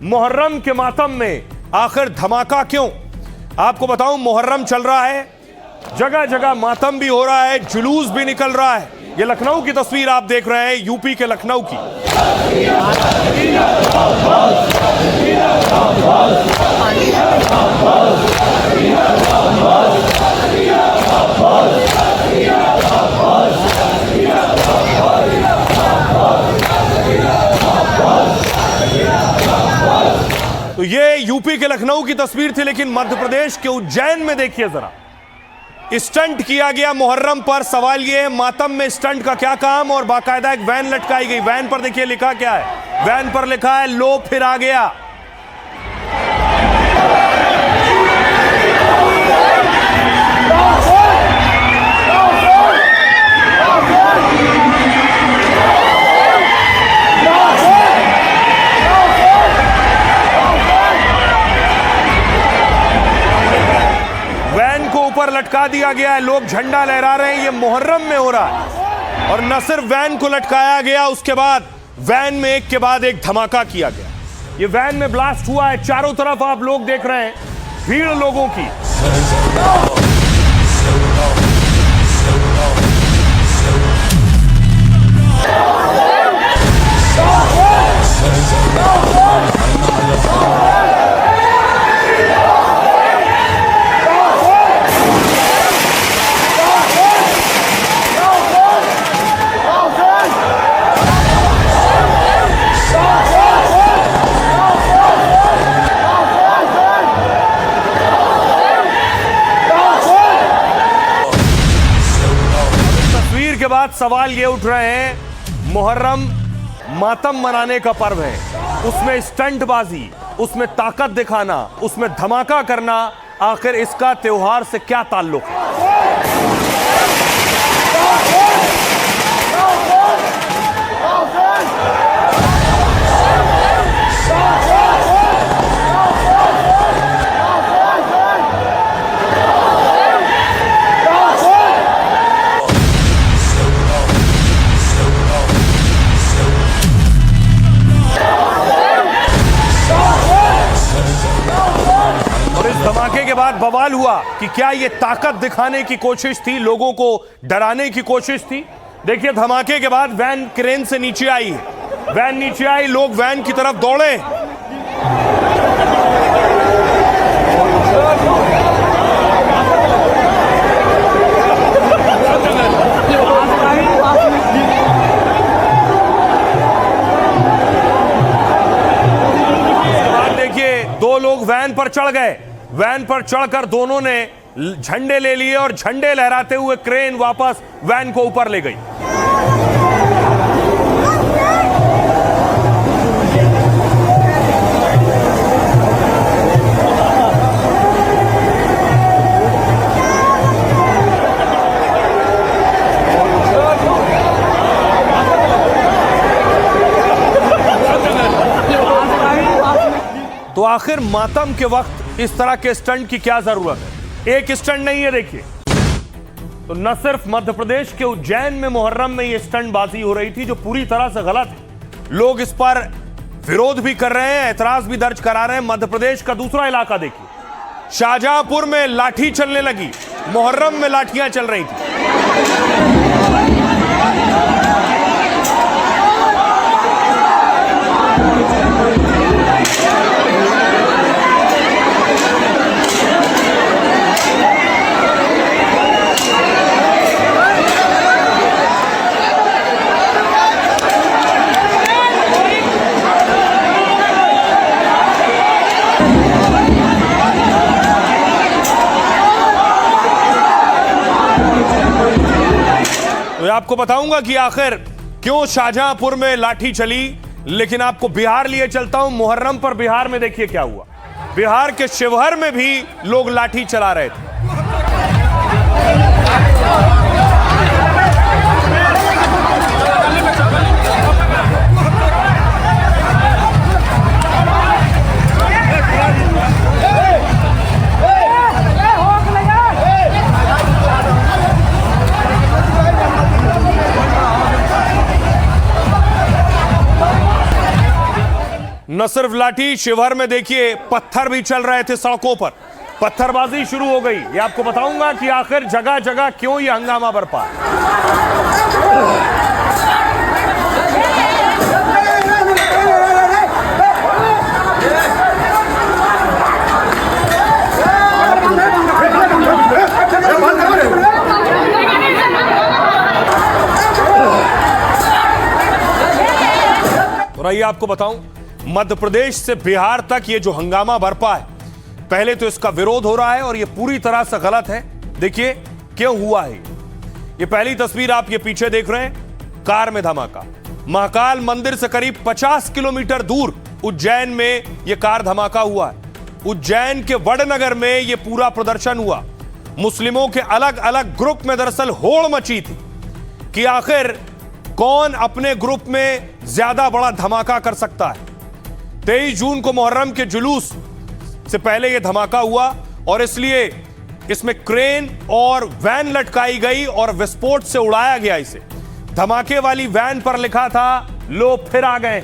मुहर्रम के मातम में आखिर धमाका क्यों? आपको बताऊं, मुहर्रम चल रहा है, जगह जगह मातम भी हो रहा है, जुलूस भी निकल रहा है। ये लखनऊ की तस्वीर आप देख रहे हैं, यूपी के लखनऊ की। तो ये यूपी के लखनऊ की तस्वीर थी, लेकिन मध्य प्रदेश के उज्जैन में देखिए जरा, स्टंट किया गया मुहर्रम पर। सवाल ये है, मातम में स्टंट का क्या काम? और बाकायदा एक वैन लटकाई गई। वैन पर देखिए लिखा क्या है, वैन पर लिखा है लो फिर आ गया। ऊपर लटका दिया गया है, लोग झंडा लहरा रहे हैं। ये मुहर्रम में हो रहा है। और न सिर्फ वैन को लटकाया गया, उसके बाद वैन में एक के बाद एक धमाका किया गया। ये वैन में ब्लास्ट हुआ है, चारों तरफ आप लोग देख रहे हैं भीड़ लोगों की। के बाद सवाल ये उठ रहे हैं, मुहर्रम मातम मनाने का पर्व है, उसमें स्टंटबाजी, उसमें ताकत दिखाना, उसमें धमाका करना, आखिर इसका त्योहार से क्या ताल्लुक है? धमाके के बाद बवाल हुआ कि क्या यह ताकत दिखाने की कोशिश थी, लोगों को डराने की कोशिश थी। देखिए, धमाके के बाद वैन क्रेन से नीचे आई, वैन नीचे आई, लोग वैन की तरफ दौड़े। देखिए, दो लोग वैन पर चढ़ गए, वैन पर चढ़कर दोनों ने झंडे ले लिए और झंडे लहराते हुए क्रेन वापस वैन को ऊपर ले गई। तो आखिर मातम के वक्त इस तरह के स्टंट की क्या जरूरत है? एक स्टंट नहीं है। देखिए, तो न सिर्फ मध्य प्रदेश के उज्जैन में मुहर्रम में यह स्टंटबाजी हो रही थी, जो पूरी तरह से गलत है। लोग इस पर विरोध भी कर रहे हैं, ऐतराज भी दर्ज करा रहे हैं। मध्य प्रदेश का दूसरा इलाका देखिए, शाहजहांपुर में लाठी चलने लगी, मुहर्रम में लाठियां चल रही थी। तो आपको बताऊंगा कि आखिर क्यों शाहजहांपुर में लाठी चली, लेकिन आपको बिहार लिए चलता हूं। मुहर्रम पर बिहार में देखिए क्या हुआ। बिहार के शिवहर में भी लोग लाठी चला रहे थे। न न सिर्फ लाठी, शिवहर में देखिए पत्थर भी चल रहे थे सड़कों पर, पत्थरबाजी शुरू हो गई। ये आपको बताऊंगा कि आखिर जगह जगह क्यों ये हंगामा बरपा। और आइए आपको बताऊं, मध्य प्रदेश से बिहार तक ये जो हंगामा बरपा है, पहले तो इसका विरोध हो रहा है और ये पूरी तरह से गलत है। देखिए क्यों हुआ है। ये पहली तस्वीर आप ये पीछे देख रहे हैं, कार में धमाका। महाकाल मंदिर से करीब 50 किलोमीटर दूर उज्जैन में ये कार धमाका हुआ है। उज्जैन के वडनगर में ये पूरा प्रदर्शन हुआ। मुस्लिमों के अलग अलग ग्रुप में दरअसल होड़ मची थी कि आखिर कौन अपने ग्रुप में ज्यादा बड़ा धमाका कर सकता है। 23 जून को मुहर्रम के जुलूस से पहले यह धमाका हुआ और इसलिए इसमें क्रेन और वैन लटकाई गई और विस्फोट से उड़ाया गया इसे। धमाके वाली वैन पर लिखा था लो फिर आ गए।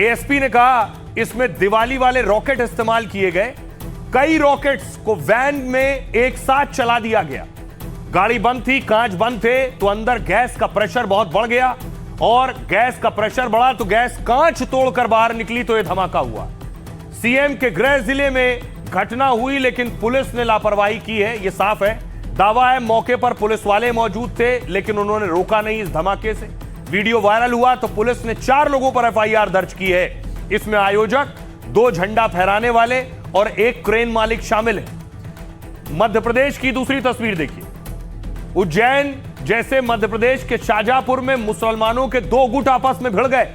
एएसपी ने कहा इसमें दिवाली वाले रॉकेट इस्तेमाल किए गए। कई रॉकेट्स को वैन में एक साथ चला दिया गया। गाड़ी बंद थी, कांच बंद थे, तो अंदर गैस का प्रेशर बहुत बढ़ गया और गैस का प्रेशर बढ़ा तो गैस कांच तोड़कर बाहर निकली तो यह धमाका हुआ। सीएम के गृह जिले में घटना हुई लेकिन पुलिस ने लापरवाही की है, यह साफ है। दावा है मौके पर पुलिस वाले मौजूद थे लेकिन उन्होंने रोका नहीं इस धमाके से। वीडियो वायरल हुआ तो पुलिस ने 4 लोगों पर एफआईआर दर्ज की है। इसमें आयोजक, 2 झंडा फहराने वाले और 1 क्रेन मालिक शामिल है। मध्य प्रदेश की दूसरी तस्वीर देखिए। उज्जैन जैसे मध्य प्रदेश के शाहजहांपुर में मुसलमानों के 2 गुट आपस में भिड़ गए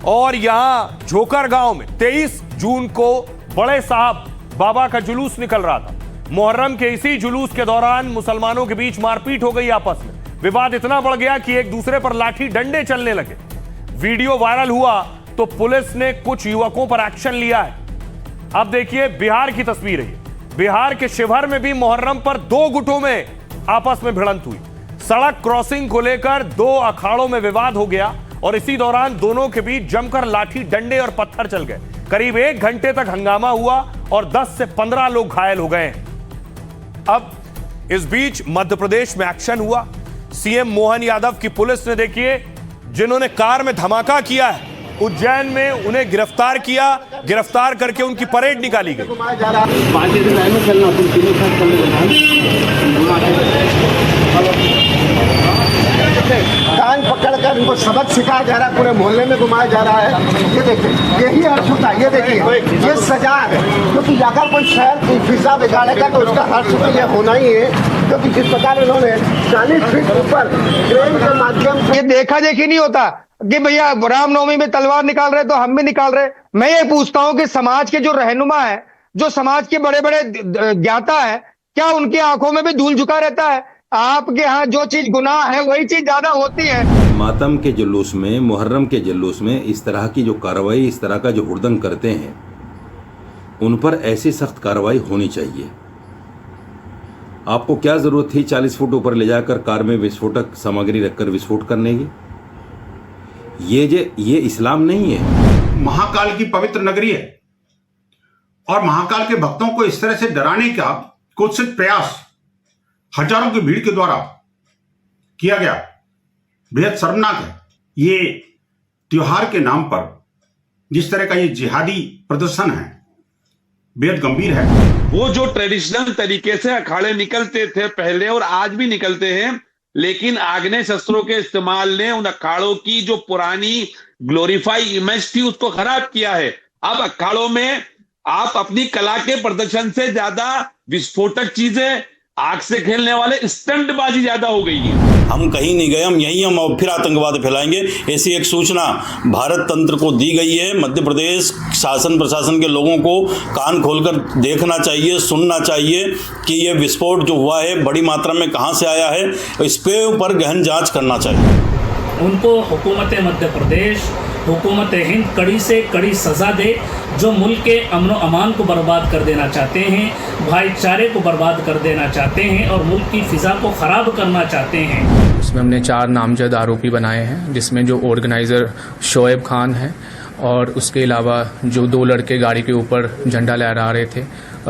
और यहां झोकर गांव में 23 जून को बड़े साहब बाबा का जुलूस निकल रहा था। मुहर्रम के इसी जुलूस के दौरान मुसलमानों के बीच मारपीट हो गई आपस में। विवाद इतना बढ़ गया कि एक दूसरे पर लाठी डंडे चलने लगे। वीडियो वायरल हुआ तो पुलिस ने कुछ युवकों पर एक्शन लिया है। अब देखिए बिहार की तस्वीर है। बिहार के शिवहर में भी मुहर्रम पर 2 गुटों में आपस में भिड़ंत हुई। सड़क क्रॉसिंग को लेकर 2 अखाड़ों में विवाद हो गया और इसी दौरान दोनों के बीच जमकर लाठी डंडे और पत्थर चल गए। करीब 1 घंटे तक हंगामा हुआ और 10 से 15 लोग घायल हो गए। अब इस बीच मध्य प्रदेश में एक्शन हुआ। सीएम मोहन यादव की पुलिस ने देखिए जिन्होंने कार में धमाका किया है उज्जैन में उन्हें गिरफ्तार किया। गिरफ्तार करके उनकी परेड निकाली गई। कान पकड़कर उनको सबक सिखाया जा रहा है, पूरे मोहल्ले में घुमाया जा रहा है। ये देखिए, यही हर्ष होता है। ये देखिए, ये सजा है क्योंकि अगर कोई शहर की फिजा बिगाड़ेगा तो उसका हर्ष तो ये होना ही है क्योंकि जिस प्रकार इन्होंने 40 फीट ऊपर क्रेन के माध्यम से। ये देखा देखी नहीं होता कि भैया रामनवमी में तलवार निकाल रहे तो हम भी निकाल रहे। मैं ये पूछता हूं कि समाज के जो रहनुमा है, जो समाज के बड़े बड़े ज्ञाता है, क्या उनकी आंखों में भी धूल झुका रहता है? आपके यहाँ जो चीज गुनाह है वही चीज ज्यादा होती है। मातम के जुलूस में, मुहर्रम के जुलूस में इस तरह की जो कार्रवाई, इस तरह का जो हुड़दंग करते हैं, उन पर ऐसी सख्त कार्रवाई होनी चाहिए। आपको क्या जरूरत थी 40 फुट ऊपर ले जाकर कार में विस्फोटक सामग्री रखकर विस्फोट करने की? ये इस्लाम नहीं है। महाकाल की पवित्र नगरी है और महाकाल के भक्तों को इस तरह से डराने का कुत्सित प्रयास हजारों की भीड़ के द्वारा किया गया, बेहद शर्मनाक है। ये त्योहार के नाम पर जिस तरह का ये जिहादी प्रदर्शन है, बेहद गंभीर है। वो जो ट्रेडिशनल तरीके से अखाड़े निकलते थे पहले और आज भी निकलते हैं, लेकिन आग्नेय शस्त्रों के इस्तेमाल ने उन अखाड़ों की जो पुरानी ग्लोरीफाई इमेज थी उसको खराब किया है। अब अखाड़ों में आप अपनी कला के प्रदर्शन से ज्यादा विस्फोटक चीजें, आग से खेलने वाले स्टंटबाजी ज्यादा हो गई है। हम कहीं नहीं गए, हम यहीं हम फिर आतंकवाद फैलाएंगे, ऐसी एक सूचना भारत तंत्र को दी गई है। मध्य प्रदेश शासन प्रशासन के लोगों को कान खोलकर देखना चाहिए, सुनना चाहिए कि ये विस्फोट जो हुआ है बड़ी मात्रा में कहां से आया है, इस पे ऊपर गहन जांच करना चाहिए। उनको हुकूमत मध्य प्रदेश, हुकूमत हिंद कड़ी से कड़ी सज़ा दे। जो मुल्क के अमन व अमान को बर्बाद कर देना चाहते हैं, भाईचारे को बर्बाद कर देना चाहते हैं और मुल्क की फ़िज़ा को ख़राब करना चाहते हैं। उसमें हमने 4 नामजद आरोपी बनाए हैं, जिसमें जो ऑर्गेनाइज़र शोएब खान है और उसके अलावा जो 2 लड़के गाड़ी के ऊपर झंडा लहरा रहे थे,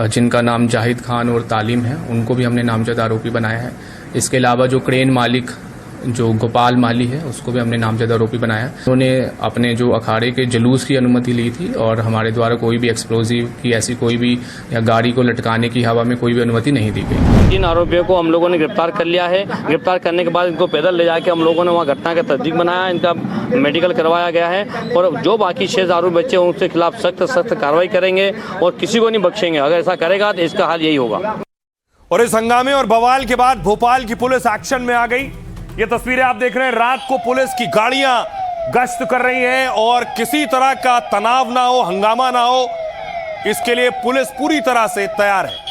जिनका नाम जाहिद खान और तालिम है, उनको भी हमने नामजद आरोपी बनाया है। इसके अलावा जो क्रेन मालिक जो गोपाल माली है, उसको भी हमने नामजद आरोपी बनाया है। उन्होंने अपने जो अखाड़े के जुलूस की अनुमति ली थी और हमारे द्वारा कोई भी एक्सप्लोजिव की ऐसी कोई भी या गाड़ी को लटकाने की हवा में कोई भी अनुमति नहीं दी गई। 3 आरोपियों को हम लोगों ने गिरफ्तार कर लिया है। गिरफ्तार करने के बाद इनको पैदल ले जाके हम लोगों ने वहाँ घटना का तस्दीक बनाया, इनका मेडिकल करवाया गया है और जो बाकी 6 आरोपी बच्चे उनके खिलाफ सख्त कार्रवाई करेंगे और किसी को नहीं बख्शेंगे। अगर ऐसा करेगा तो इसका हाल यही होगा। और इस हंगामे और बवाल के बाद भोपाल की पुलिस एक्शन में आ गई। ये तस्वीरें आप देख रहे हैं, रात को पुलिस की गाड़ियां गश्त कर रही हैं और किसी तरह का तनाव ना हो, हंगामा ना हो, इसके लिए पुलिस पूरी तरह से तैयार है।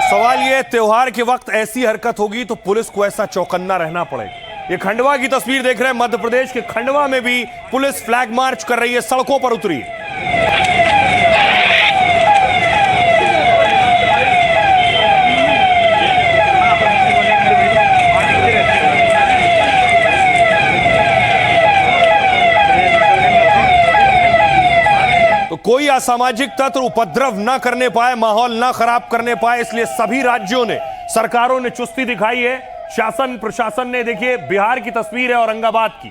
सवाल ये, त्योहार के वक्त ऐसी हरकत होगी तो पुलिस को ऐसा चौकन्ना रहना पड़ेगा। ये खंडवा की तस्वीर देख रहे हैं, मध्य प्रदेश के खंडवा में भी पुलिस फ्लैग मार्च कर रही है, सड़कों पर उतरी है। तो कोई असामाजिक तत्व उपद्रव न करने पाए, माहौल न खराब करने पाए, इसलिए सभी राज्यों ने, सरकारों ने चुस्ती दिखाई है। शासन प्रशासन ने, देखिए बिहार की तस्वीर है औरंगाबाद की,